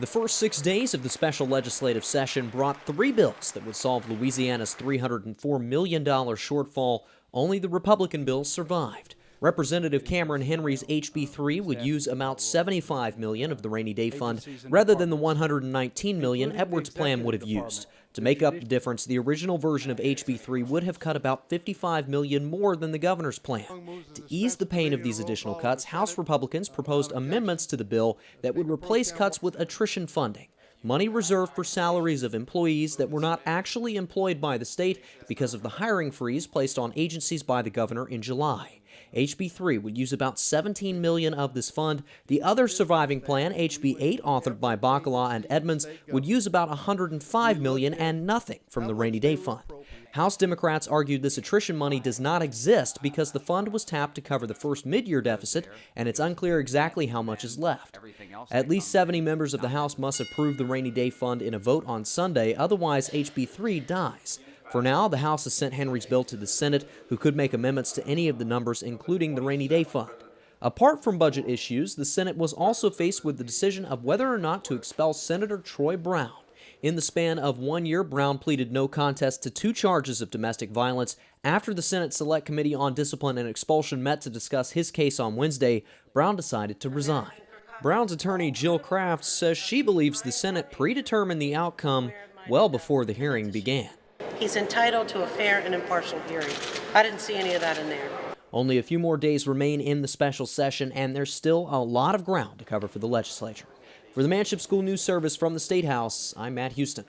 The first 6 days of the special legislative session brought 3 bills that would solve Louisiana's $304 million shortfall. Only the Republican bills survived. Representative Cameron Henry's HB3 would use about $75 million of the rainy day fund rather than the $119 million Edwards' plan would have used. To make up the difference, the original version of HB3 would have cut about $55 million more than the governor's plan. To ease the pain of these additional cuts, House Republicans proposed amendments to the bill that would replace cuts with attrition funding, money reserved for salaries of employees that were not actually employed by the state because of the hiring freeze placed on agencies by the governor in July. HB3 would use about $17 million of this fund. The other surviving plan, HB8, authored by Bacala and Edmonds, would use about $105 million and nothing from the rainy day fund. House Democrats argued this attrition money does not exist because the fund was tapped to cover the first mid-year deficit, and it's unclear exactly how much is left. At least 70 members of the House must approve the rainy day fund in a vote on Sunday, otherwise HB3 dies. For now, the House has sent Henry's bill to the Senate, who could make amendments to any of the numbers, including the rainy day fund. Apart from budget issues, the Senate was also faced with the decision of whether or not to expel Senator Troy Brown. In the span of 1 year, Brown pleaded no contest to 2 charges of domestic violence. After the Senate Select Committee on Discipline and Expulsion met to discuss his case on Wednesday, Brown decided to resign. Brown's attorney Jill Kraft says she believes the Senate predetermined the outcome well before the hearing began. He's entitled to a fair and impartial hearing. I didn't see any of that in there. Only a few more days remain in the special session, and there's still a lot of ground to cover for the legislature. For the Manship School News Service from the State House, I'm Matt Houston.